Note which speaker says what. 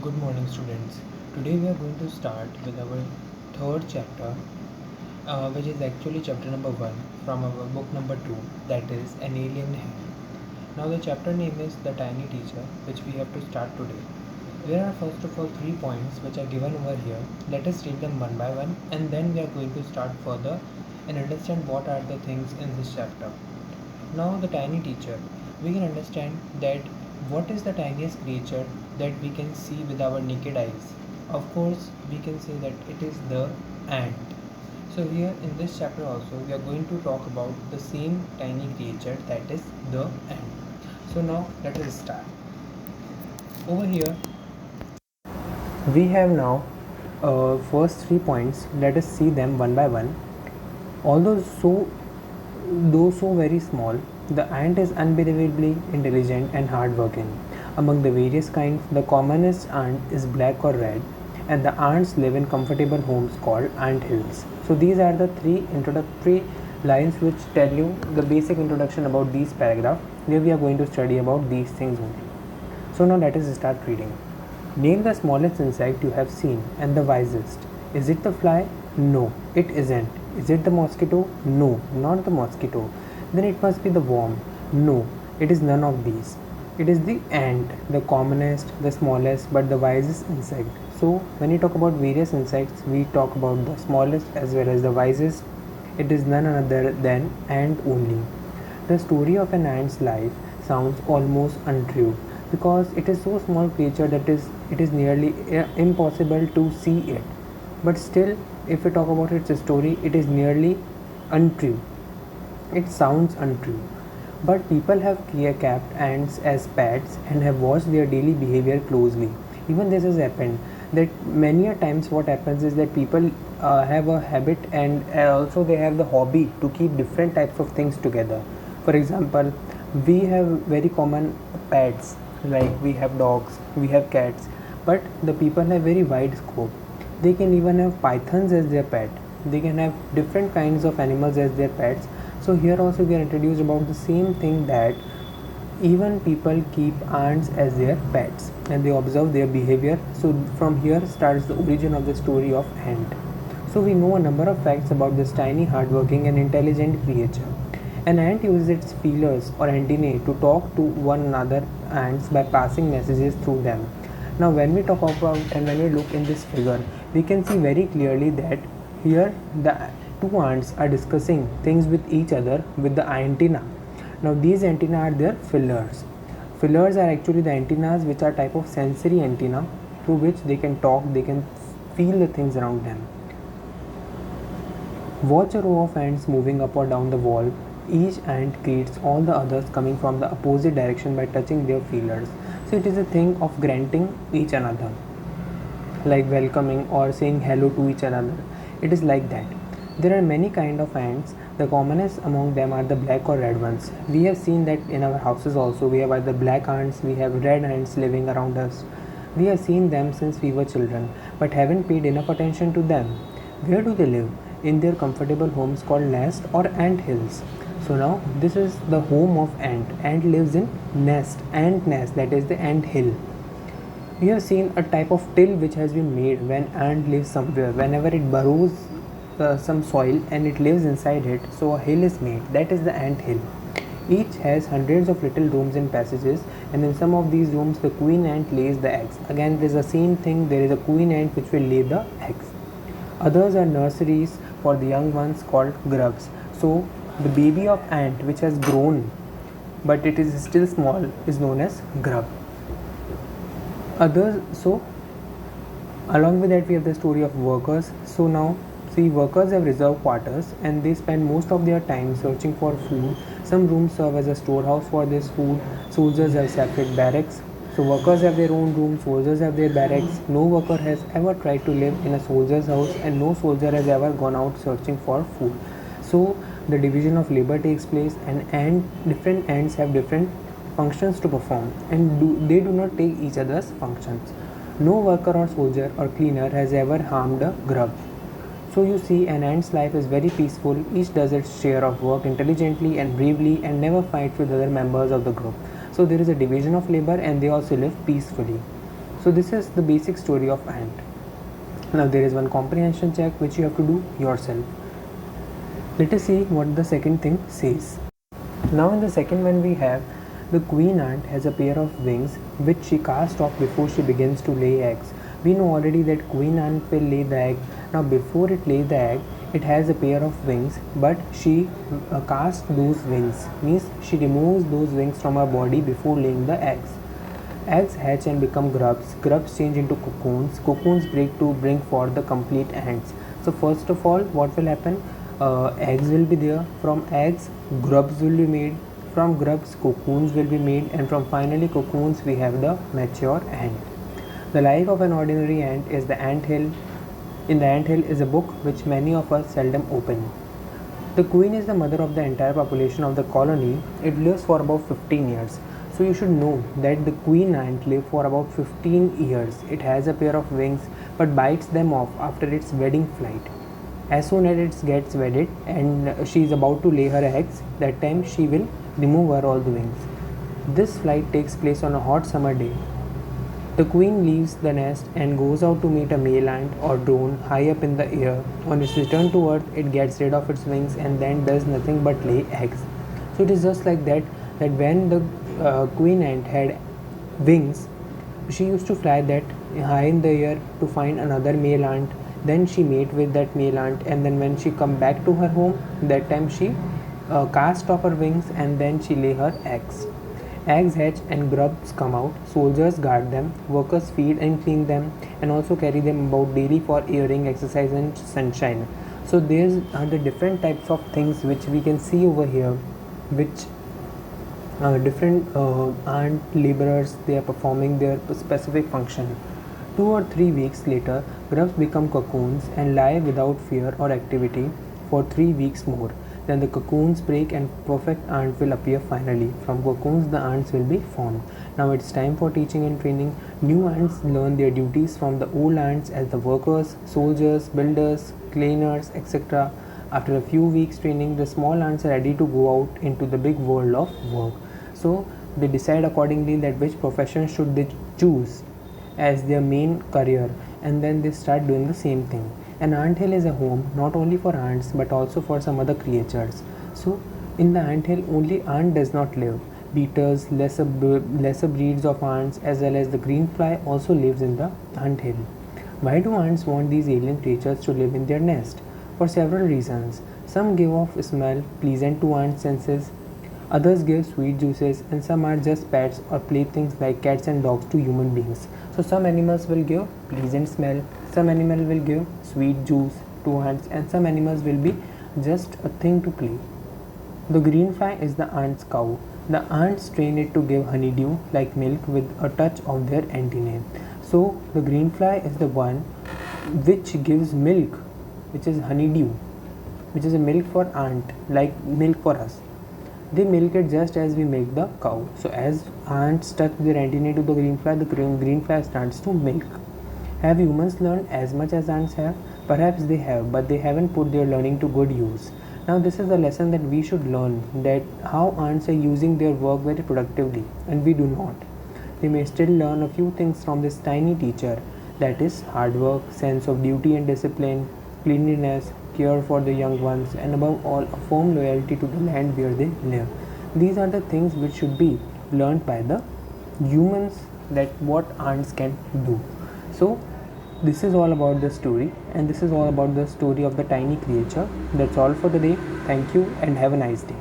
Speaker 1: Good morning, students. Today we are going to start with our third chapter, which is actually chapter number 1 from our book number 2, that is An Alien Hand. Now, the chapter name is The Tiny Teacher, which we have to start today. There are first of all 3 points which are given over here. Let us read them one by one, and then we are going to start further and understand what are the things in this chapter. Now, the tiny teacher. We can understand that what is the tiniest creature that we can see with our naked eyes? Of course, we can say that it is the ant. So, here in this chapter also, we are going to talk about the same tiny creature, that is the ant. So, now let us start. Over here, we have now first 3 points. Let us see them one by one. Though so very small, the ant is unbelievably intelligent and hardworking. Among the various kinds, the commonest ant is black or red, and the ants live in comfortable homes called ant hills. So these are the three introductory lines which tell you the basic introduction about these paragraph, where we are going to study about these things only. So now let us start reading. Name the smallest insect you have seen and the wisest. Is it the fly? No, it isn't. Is it the mosquito? No, not the mosquito. Then it must be the worm. No, it is none of these. It is the ant, the commonest, the smallest, but the wisest insect. So, when we talk about various insects, we talk about the smallest as well as the wisest. It is none other than ant only. The story of an ant's life sounds almost untrue because it is so small creature that it is nearly impossible to see it. But still, if we talk about its story, it is nearly untrue. It sounds untrue. But people have kept ants as pets and have watched their daily behavior closely. Even this has happened that many a times what happens is that people have a habit and also they have the hobby to keep different types of things together. For example, we have very common pets like we have dogs, we have cats, but the people have very wide scope. They can even have pythons as their pet. They can have different kinds of animals as their pets. So here also we are introduced about the same thing, that even people keep ants as their pets and they observe their behavior. So from here starts the origin of the story of ant. So we know a number of facts about this tiny, hardworking and intelligent creature. An ant uses its feelers or antennae to talk to one another ants by passing messages through them. Now when we talk about and when we look in this figure, we can see very clearly that here the two ants are discussing things with each other with the antenna. Now these antenna are their fillers. Fillers are actually the antennas which are type of sensory antenna through which they can talk, they can feel the things around them. Watch a row of ants moving up or down the wall. Each ant greets all the others coming from the opposite direction by touching their feelers. So it is a thing of granting each another, like welcoming or saying hello to each another. It is like that. There are many kind of ants. The commonest among them are the black or red ones. We have seen that in our houses also. We have either black ants, we have red ants living around us. We have seen them since we were children, but haven't paid enough attention to them. Where do they live? In their comfortable homes called nest or ant hills. So now this is the home of ant. Ant lives in nest, ant nest, that is the ant hill. We have seen a type of till which has been made when ant lives somewhere. Whenever it burrows some soil and it lives inside it, so a hill is made. That is the ant hill. Each has hundreds of little rooms and passages, and in some of these rooms the queen ant lays the eggs. Again, there is the same thing. There is a queen ant which will lay the eggs. Others are nurseries for the young ones called grubs. So the baby of ant which has grown but it is still small is known as grub. Others, so along with that we have the story of workers. So now see, workers have reserved quarters and they spend most of their time searching for food. Some rooms serve as a storehouse for this food. Soldiers have separate barracks. So workers have their own room, soldiers have their barracks. No worker has ever tried to live in a soldier's house and no soldier has ever gone out searching for food. So the division of labor takes place, and different ants have different functions to perform, and they do not take each other's functions. No worker or soldier or cleaner has ever harmed a grub. So you see, an ant's life is very peaceful. Each does its share of work intelligently and bravely and never fights with other members of the group. So there is a division of labor and they also live peacefully. So this is the basic story of ant. Now there is one comprehension check which you have to do yourself. Let us see what the second thing says. Now in the second one we have the queen ant has a pair of wings which she casts off before she begins to lay eggs. We know already that queen ant will lay the egg. Now before it lays the egg, it has a pair of wings, but she casts those wings, means she removes those wings from her body before laying the eggs. Eggs hatch and become grubs. Grubs change into cocoons. Cocoons break to bring forth the complete ants. So first of all, what will happen? Eggs will be there. From eggs, grubs will be made. From grubs, cocoons will be made, and from finally cocoons, we have the mature ant. The life of an ordinary ant is the ant hill. In the ant hill is a book which many of us seldom open. The queen is the mother of the entire population of the colony. It lives for about 15 years. So you should know that the queen ant lives for about 15 years. It has a pair of wings but bites them off after its wedding flight. As soon as it gets wedded and she is about to lay her eggs, that time she will remove her all the wings. This flight takes place on a hot summer day. The queen leaves the nest and goes out to meet a male ant or drone high up in the air. On its return to earth, it gets rid of its wings and then does nothing but lay eggs. So it is just like that when the queen ant had wings, she used to fly that high in the air to find another male ant. Then she mate with that male ant, and then when she come back to her home, that time she cast off her wings and then she lay her eggs. Eggs hatch and grubs come out. Soldiers guard them, workers feed and clean them, and also carry them about daily for airing, exercise, and sunshine. So these are the different types of things which we can see over here, which different ant laborers, they are performing their specific function. 2 or 3 weeks later, grubs become cocoons and lie without fear or activity for 3 weeks more. Then the cocoons break and perfect ant will appear finally. From cocoons, the ants will be formed. Now it's time for teaching and training. New ants learn their duties from the old ants as the workers, soldiers, builders, cleaners, etc. After a few weeks training, the small ants are ready to go out into the big world of work. So they decide accordingly that which profession should they choose as their main career, and then they start doing the same thing. An anthill is a home not only for ants but also for some other creatures. So in the anthill only ant does not live. Beetles, lesser breeds of ants as well as the green fly also lives in the anthill. Why do ants want these alien creatures to live in their nest? For several reasons. Some give off a smell pleasant to ant senses, others give sweet juices, and some are just pets or playthings like cats and dogs to human beings. So some animals will give pleasant smell, some animal will give sweet juice to ants, and some animals will be just a thing to play. The green fly is the ant's cow. The ants train it to give honeydew like milk with a touch of their antennae. So the green fly is the one which gives milk, which is honeydew, which is a milk for ant, like milk for us. They milk it just as we milk the cow. So as ants touch their antennae to the green fly starts to milk. Have humans learned as much as ants have? Perhaps they have, but they haven't put their learning to good use. Now this is a lesson that we should learn, that how ants are using their work very productively and we do not. They may still learn a few things from this tiny teacher, that is hard work, sense of duty and discipline, cleanliness, care for the young ones, and above all a firm loyalty to the land where they live. These are the things which should be learned by the humans, that what ants can do. So this is all about the story, and this is all about the story of the tiny creature. That's all for today. Thank you and have a nice day.